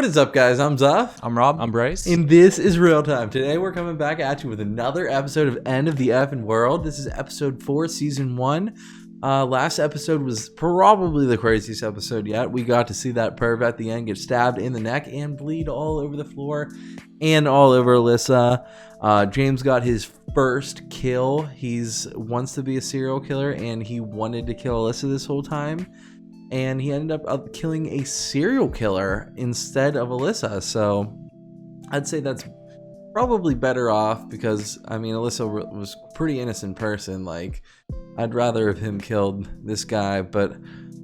What is up, guys? I'm Zuff. I'm Rob. I'm Bryce. And this is Real Time. Today we're coming back at you with another episode of End of the Effing World. This is episode 4, season 1. Last episode was probably the craziest episode yet. We got to see that perv at the end get stabbed in the neck and bleed all over the floor and all over Alyssa. James got his first kill. He's wants to be a serial killer, and he wanted to kill Alyssa this whole time. And he ended up killing a serial killer instead of Alyssa. So I'd say that's probably better off because, I mean, Alyssa was a pretty innocent person. Like, I'd rather have him killed this guy. But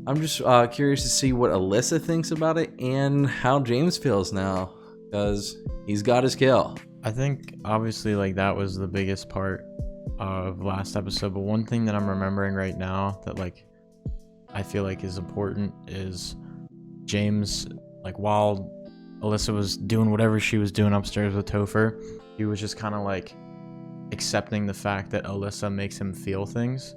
I'm just curious to see what Alyssa thinks about it and how James feels now because he's got his kill. I think, obviously, like, that was the biggest part of last episode. But one thing that I'm remembering right now that, like, I feel like is important is James, like, while Alyssa was doing whatever she was doing upstairs with Topher, he was just kind of like accepting the fact that Alyssa makes him feel things,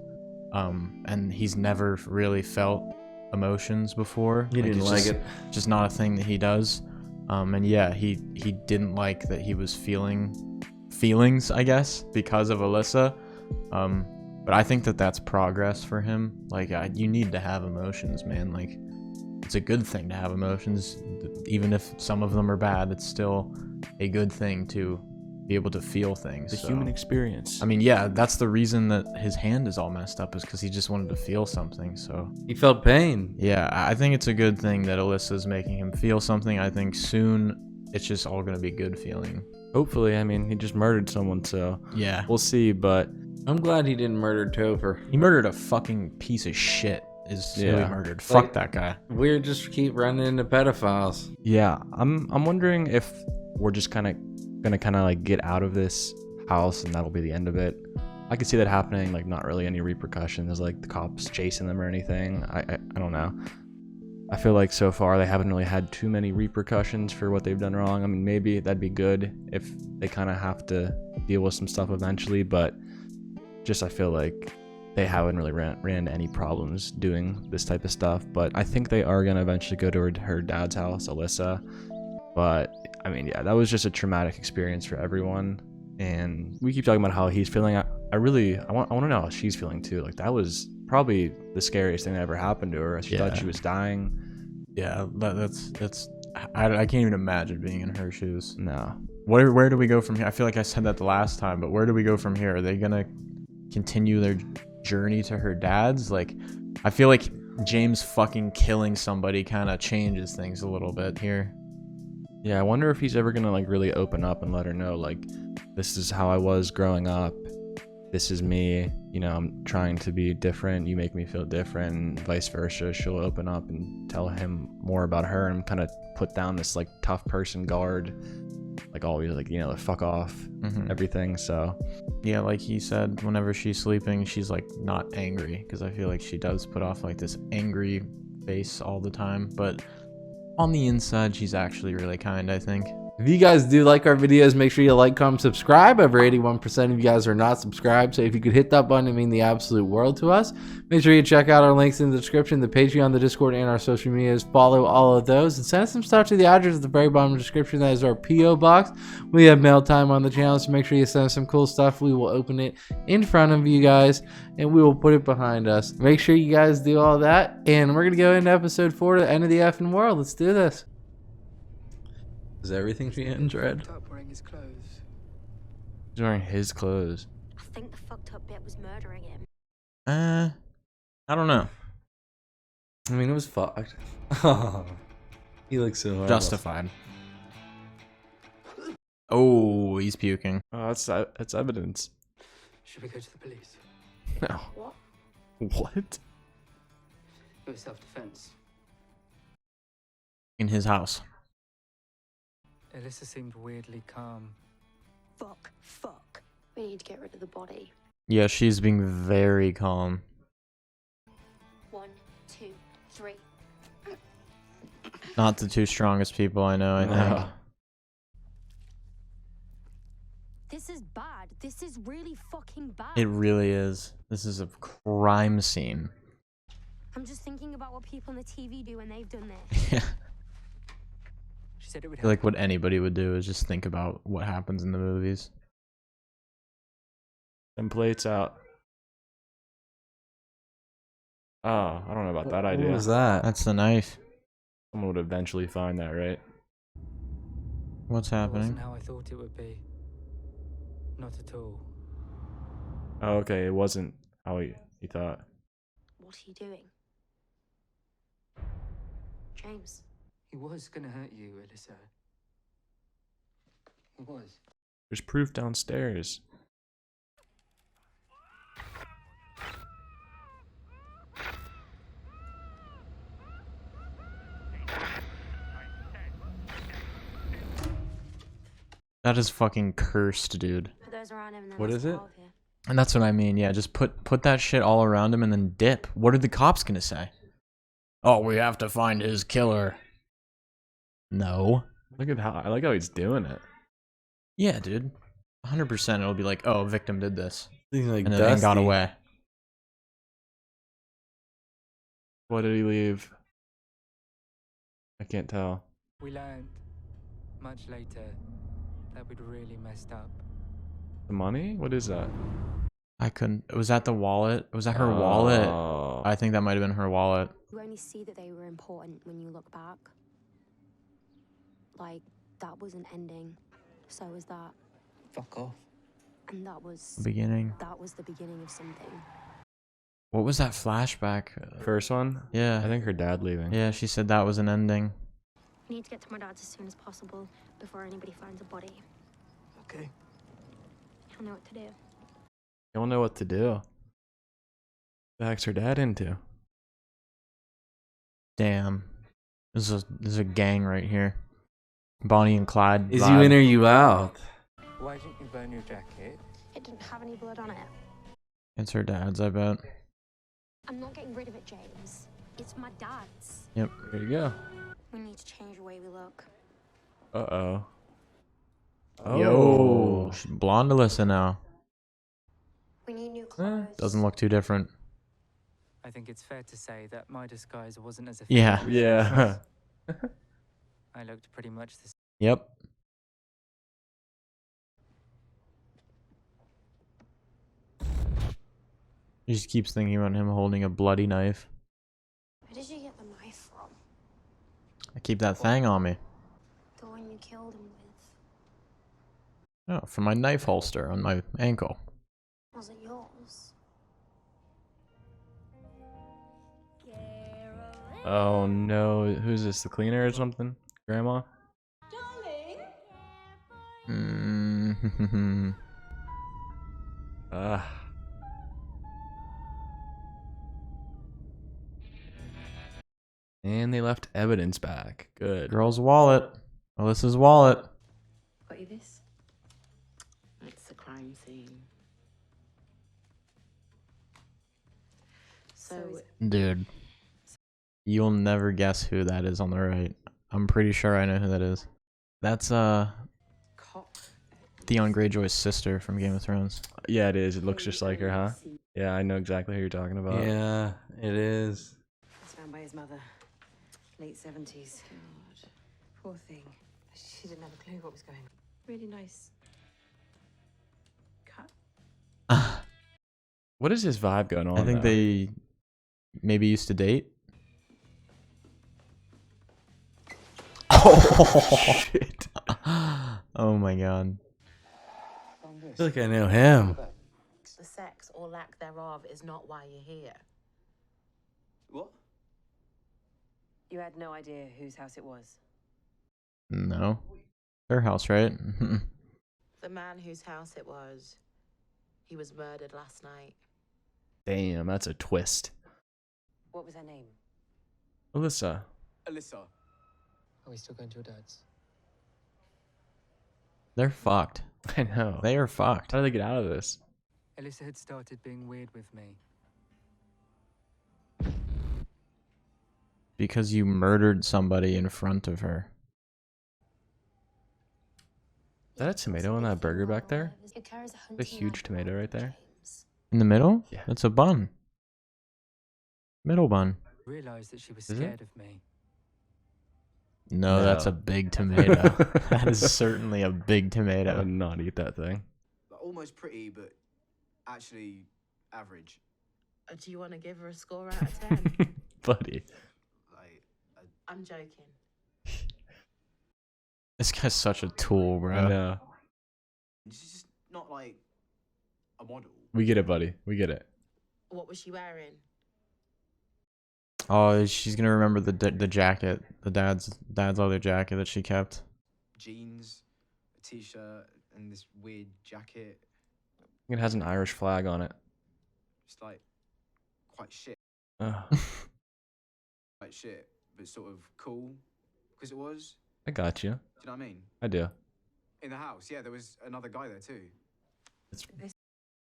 and he's never really felt emotions before. He didn't like it. Just not a thing that he does. And yeah, he didn't like that he was feeling feelings, I guess, because of Alyssa. But I think that that's progress for him. Like, you need to have emotions, man. Like, it's a good thing to have emotions. Even if some of them are bad, it's still a good thing to be able to feel things. The human experience. I mean, yeah, that's the reason that his hand is all messed up, is because he just wanted to feel something. So He felt pain. yeah, I think it's a good thing that Alyssa's making him feel something. I think soon it's just all going to be good feeling. Hopefully, I mean, he just murdered someone, so Yeah. we'll see, but I'm glad he didn't murder Topher. He murdered a fucking piece of shit is who he Yeah. murdered. Like- Fuck that guy. We just keep running into pedophiles. yeah, I'm wondering if we're just gonna like get out of this house and that'll be the end of it. I could see that happening, like not really any repercussions, like the cops chasing them or anything. I don't know. I feel like so far they haven't really had too many repercussions for what they've done wrong. I mean, maybe that'd be good if they kind of have to deal with some stuff eventually, but just I feel like they haven't really ran into any problems doing this type of stuff. But I think they are going to eventually go to her dad's house, Alyssa. But I mean, yeah, that was just a traumatic experience for everyone. And we keep talking about how he's feeling. I want to know how she's feeling too. Like, that was probably the scariest thing that ever happened to her. She thought she was dying. Yeah, that's I can't even imagine being in her shoes. No. Where do we go from here? I feel like I said that the last time, but where do we go from here? Are they gonna continue their journey to her dad's? Like, I feel like James fucking killing somebody kind of changes things a little bit here. Yeah, I wonder if he's ever gonna like really open up and let her know, like, this is how I was growing up. This is me. You know, I'm trying to be different. You make me feel different, and vice versa. She'll open up and tell him more about her and kind of put down this like tough person guard, like always, like, you know, fuck off, everything. So Yeah, like he said, whenever she's sleeping, she's like not angry, because I feel like she does put off like this angry face all the time, but on the inside, she's actually really kind, I think. If you guys do like our videos, make sure you like, comment, subscribe. Over 81% of you guys are not subscribed, so if you could hit that button, it'd mean the absolute world to us. Make sure you check out our links in the description, the Patreon, the Discord, and our social medias. Follow all of those, and send us some stuff to the address at the very bottom of the description. That is our P.O. box. We have mail time on the channel, so make sure you send us some cool stuff. We will open it in front of you guys, and we will put it behind us. Make sure you guys do all that, and we're going to go into episode 4, the end of the effing world. Let's do this. Is everything she ends red? Wearing his clothes. he's wearing his clothes. I think the fucked up bit was murdering him. I don't know. I mean, it was fucked. He looks so horrible. Justified. Oh, he's puking. Oh, that's evidence. Should we go to the police? No. What? What? It was self-defense. In his house. Alyssa seemed weirdly calm. Fuck. We need to get rid of the body. Yeah, she's being very calm. 1, 2, 3. Not the two strongest people I know, I think. This is bad. This is really fucking bad. It really is. This is a crime scene. I'm just thinking about what people on the TV do when they've done this. Yeah. She said it would I feel like help. what anybody would do is just think about what happens in the movies. And plates out. Oh, I don't know about that idea. What was that? That's the knife. Someone would eventually find that, right? What's It happening? wasn't how I thought it would be. Not at all. Oh, okay, it wasn't how he thought. What are you doing? James. He was gonna hurt you, Alyssa. He was. There's proof downstairs. That is fucking cursed, dude. Put those around him and then What let's is get it? out of here. And that's what I mean. Yeah, just put that shit all around him and then dip. What are the cops gonna say? Oh, we have to find his killer. No. Look at how I like how he's doing it. Yeah, dude. 100% it'll be like, oh, victim did this. Things like And then got Dusty. away. What did he leave? I can't tell. We learned much later that we'd really messed up. The money? What is that? I couldn't. Was that the wallet? Was that her wallet? Oh. I think that might have been her wallet. You only see that they were important when you look back. Like, that was an ending. So was that. Fuck off. And that was The beginning. the beginning of something. What was that flashback? First one? Yeah. I think her dad leaving. Yeah, she said that was an ending. We need to get to my dad's as soon as possible before anybody finds a body. Okay. He'll know what to do. You don't know what to do. What the heck's her dad into? Damn. This is a gang right here. Bonnie and Clyde. Is vibe. you in or you out? Why didn't you burn your jacket? It didn't have any blood on it. It's her dad's, I bet. I'm not getting rid of it, James. It's my dad's. Yep. There you go. We need to change the way we look. Uh-oh. Yo. She's blonde Alyssa now. We need new clothes. Doesn't look too different. I think it's fair to say that my disguise wasn't as Yeah. effective. Yeah. I looked pretty much the same. Yep. She just keeps thinking about him holding a bloody knife. Where did you get the knife from? I keep that thing on me. The one you killed him with. Oh, from my knife holster on my ankle. Was it yours? Oh no. Who's this? The cleaner or something? Grandma? Mm. Ah. And they left evidence back. Good. Girl's wallet. Alyssa's wallet. Got you this? It's the crime scene. So, Dude. You'll never guess who that is on the right. I'm pretty sure I know who that is. That's cop. Theon Greyjoy's sister from Game of Thrones. Yeah, it is. It looks just like her, huh? Yeah, I know exactly who you're talking about. Yeah, it is. Was found by his mother. Late 70s. God. Poor thing. She didn't have a clue what was going on. Really nice cut. What is his vibe going on? I think though? they maybe used to date. Oh shit. Oh my god. I feel like I know him. The sex or lack thereof is not why you're here. What? You had no idea whose house it was. No. Her house, right? The man whose house it was, he was murdered last night. Damn, that's a twist. What was her name? Alyssa. Alyssa. Are we still going to your dad's? They're fucked. I know. They are fucked. How do they get out of this? Alyssa had started being weird with me. Because you murdered somebody in front of her. Is that a tomato on that burger back there? It carries a A huge tomato right there. James. In the middle? Yeah. That's a bun. Middle bun. Realized that she was Is it? scared of me. No, No. that's a big tomato. That is certainly a big I tomato. would not eat that thing. Almost pretty, but actually average. Do you want to give her a score out of 10? Buddy. Like, I'm joking. This guy's such a tool, I bro. know. it's just not like a model. We get it, buddy. We get it. What was she wearing? Oh, she's gonna remember the jacket, the dad's leather jacket that she kept. Jeans, a t-shirt, and this weird jacket. It has an Irish flag on it. It's like quite shit, Ugh. but sort of cool because it was. I got you. Do you know what I mean? I do. In the house, yeah, there was another guy there too. It's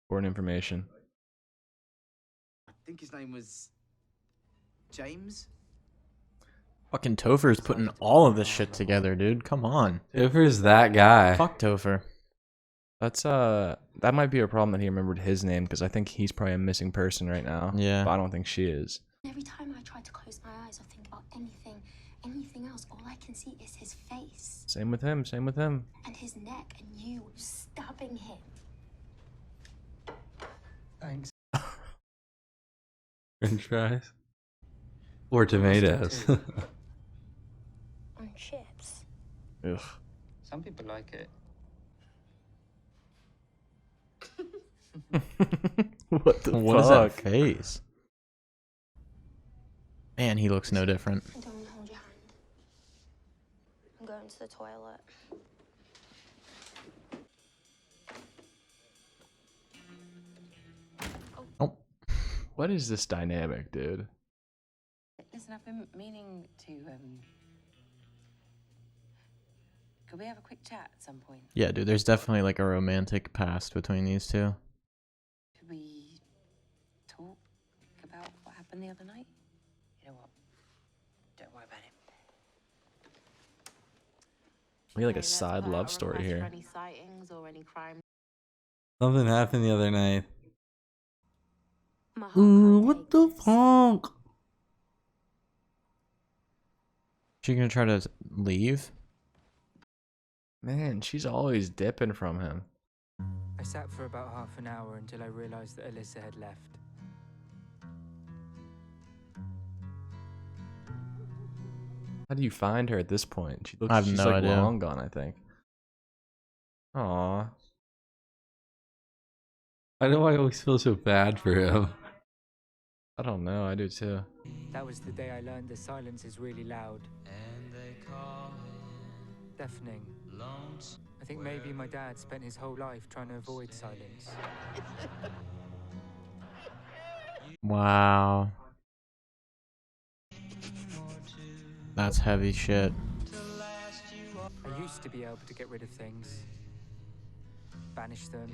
important information. I think his name was James. Fucking Topher's putting all of this shit together, dude. Come on. Topher's that guy. Fuck Topher. That's that might be a problem that he remembered his name because I think he's probably a missing person right now. Yeah. But I don't think she is. Every time I try to close my eyes or think about anything else, all I can see is his face Same with him. Same with him. and his neck and you stabbing him. Thanks. French fries. Or tomatoes. On chips. Ugh. Some people like it. What the What is that fuck? face? Man, he looks no different. I don't want to hold your hand. I'm going to the toilet. Oh, What is this dynamic, dude? Listen, I've been meaning to, could we have a quick chat at some point? yeah, dude. There's definitely like a romantic past between these two. Could we talk about what happened the other night? You know what? Don't worry about it. We have like Okay, a let's side put out love a story request for here. Any sightings or any crime? Something happened the other night. My heart can't take this. fuck? She gonna try to leave? Man, she's always dipping from him. I sat for about half an hour until I realized that Alyssa had left. How do you find her at this point? She looks I have she's no like idea. long gone, I think. Aw. Why do I always feel so bad for him? I don't know, I do too. That was the day I learned the silence is really loud. Deafening. I think maybe my dad spent his whole life trying to avoid silence. Wow. That's heavy shit. I used to be able to get rid of things. Banish them.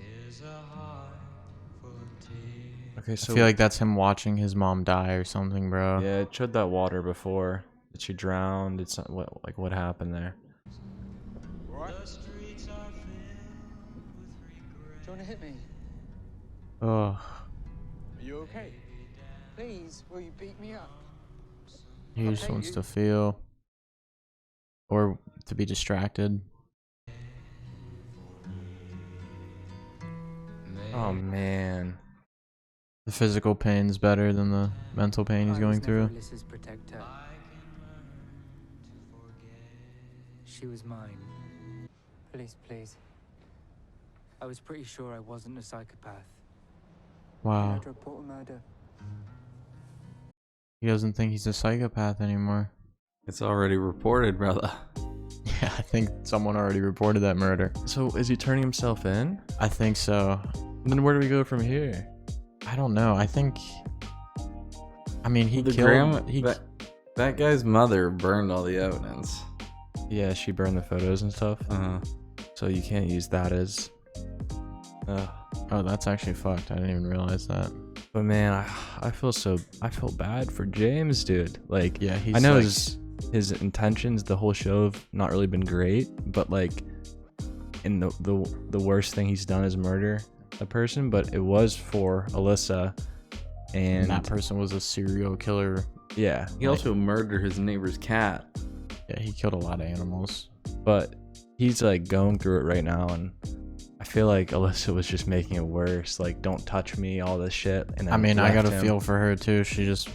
Okay, I so feel like that's him watching his mom die or something, bro. yeah, it showed that water before. Did she drown? Did some, what happened there? What? Do you want to hit me? Oh, Are you okay? Please, will you beat me up? he just wants to feel. Or to be distracted. Oh man. The physical pain's better than the mental pain he's I going was never through. Alyssa's protector. She was mine. Please, please. I was pretty sure I wasn't a psychopath. Wow. I'd report a murder. He doesn't think he's a psychopath anymore. It's already reported, brother. Yeah, I think someone already reported that murder. So is he turning himself in? I think so. And then where do we go from here? I don't know. I think. I mean, he The killed. grandma, he, that guy's mother burned all the evidence. Yeah, she burned the photos and stuff. Uh-huh. So you can't use that as oh, that's actually fucked. I didn't even realize that. but man, I feel bad for James, dude. Like, Yeah, he's. I know like, his intentions the whole show have not really been great, but like in the worst thing he's done is murder a person, but it was for Alyssa, and that person was a serial killer. yeah, He also murdered his neighbor's cat. Yeah, he killed a lot of animals. But he's like going through it right now, and I feel like Alyssa was just making it worse. Like, don't touch me, all this shit. And then I mean, I left gotta him. feel for her too. She just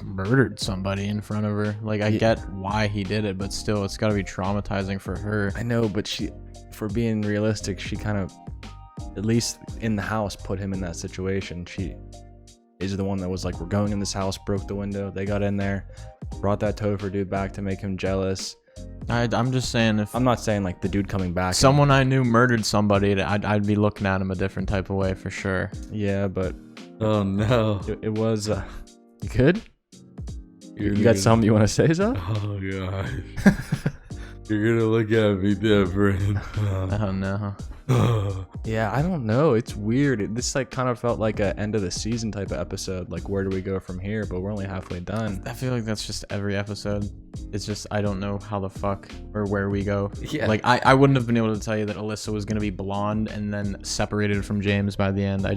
murdered somebody in front of her. Like, I get why he did it, but still, it's gotta be traumatizing for her. I know, but she, for being realistic, she kind of, at least in the house, put him in that situation. She is the one that was like, we're going in this house, broke the window. They got in there, brought that Topher dude back to make him jealous. I'm just saying, if I'm not saying like the dude coming back. someone I knew murdered somebody, I'd be looking at him a different type of way for sure. Yeah, but Oh no. it was. You good? You got something you want to say, Zuff? Oh god. You're gonna look at me different. Oh no. Yeah, I don't know. It's weird. This like kind of felt like a end of the season type of episode. Like, where do we go from here? But we're only halfway done. I feel like that's just every episode. It's just, I don't know how the fuck or where we go. Yeah. Like, I wouldn't have been able to tell you that Alyssa was gonna be blonde and then separated from James by the end.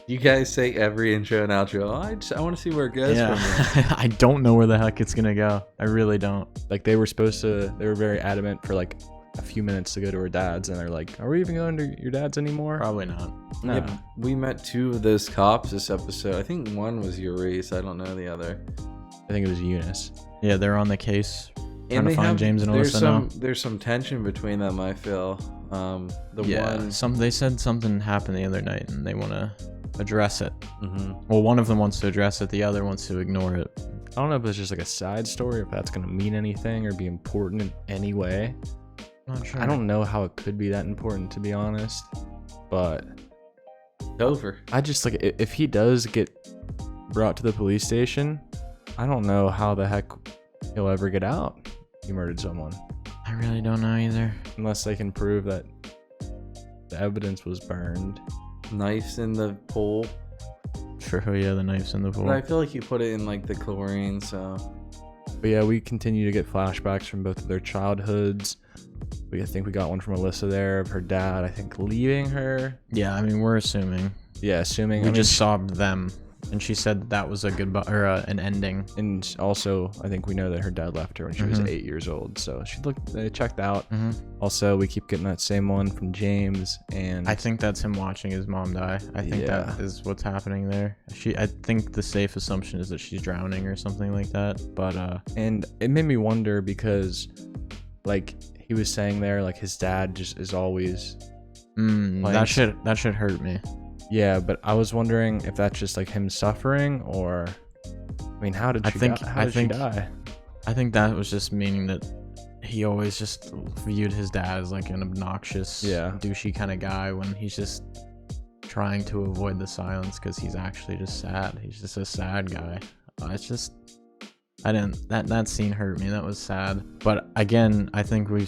You guys say every intro and outro. I want to see where it goes from here. I don't know where the heck it's gonna go. I really don't. Like, they were very adamant for like a few minutes to go to her dad's, and they're like, are we even going to your dad's anymore? Probably not. No. Yep, we met 2 of those cops this episode. I think one was your race. I don't know the other. I think it was Eunice. Yeah, they're on the case. Trying they to find James and there's Alyssa now. There's some tension between them, I feel. They said something happened the other night and they want to address it. Mhm. Well, one of them wants to address it, the other wants to ignore it. I don't know if it's just like a side story, if that's going to mean anything or be important in any way. Not sure. I don't know how it could be that important, to be honest. But Over. I just like, if he does get brought to the police station, I don't know how the heck he'll ever get out. He murdered someone. I really don't know either. Unless they can prove that the evidence was burned. Knives in the pool. Sure, yeah, the knife's in the pool. But I feel like you put it in like the chlorine, so. But yeah, we continue to get flashbacks from both of their childhoods. I think we got one from Alyssa there of her dad, I think, leaving her. Yeah, I mean, we're assuming. Yeah, assuming. We just saw them, and she said that was a goodbye or an ending. And also, I think we know that her dad left her when she was 8 years old. So she checked out. Also, we keep getting that same one from James, and I think that's him watching his mom die. I think that is what's happening there. I think the safe assumption is that she's drowning or something like that. But and it made me wonder because, like, he was saying there, like, his dad just is always that should hurt me. Yeah, but I was wondering if that's just like him suffering, or I mean, how did she die? I think that was just meaning that he always just viewed his dad as like an obnoxious, douchey kind of guy when he's just trying to avoid the silence because he's actually just sad. He's just a sad guy. It's just, that scene hurt me. That was sad. But again, I think we're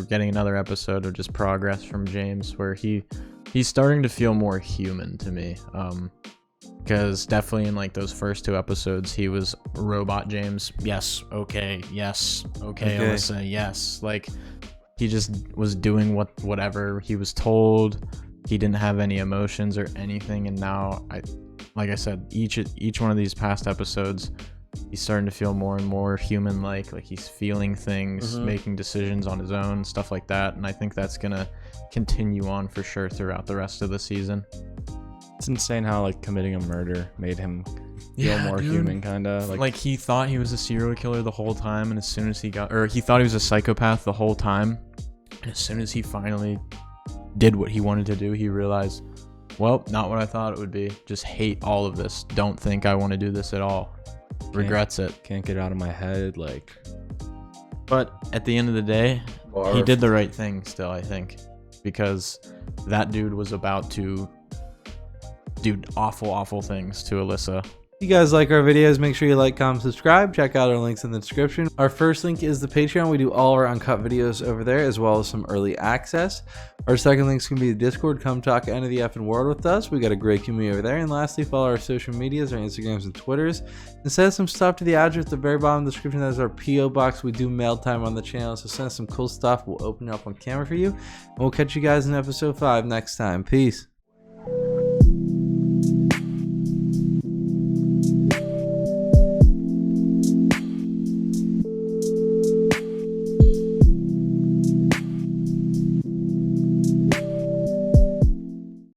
getting another episode of just progress from James where he's starting to feel more human to me. Because definitely in like those first 2 episodes, he was robot James. Yes, okay, Alyssa, yes. Like, he just was doing whatever he was told. He didn't have any emotions or anything. And now, like I said, each one of these past episodes, he's starting to feel more and more human-like. Like, he's feeling things, making decisions on his own, stuff like that. And I think that's gonna continue on for sure throughout the rest of the season. It's insane how like committing a murder made him feel more human, kind of like he thought he was a serial killer the whole time, and as soon as he thought he was a psychopath the whole time, and as soon as he finally did what he wanted to do, he realized, well, not what I thought it would be. Just hate all of this. Don't think I want to do this at all. Regrets it. Can't get it out of my head. Like, but at the end of the day, he did the right thing still, I think, because that dude was about to do awful things to Alyssa. If you guys like our videos, make sure you like, comment, subscribe. Check out our links in the description. Our first link is the Patreon. We do all our uncut videos over there, as well as some early access. Our second link is going to be the Discord. Come talk End of the Effing World with us. We got a great community over there. And lastly, follow our social medias, our Instagrams and Twitters. And send some stuff to the address at the very bottom of the description. That is our P.O. box. We do mail time on the channel, so send us some cool stuff. We'll open it up on camera for you. And we'll catch you guys in episode 5 next time. Peace.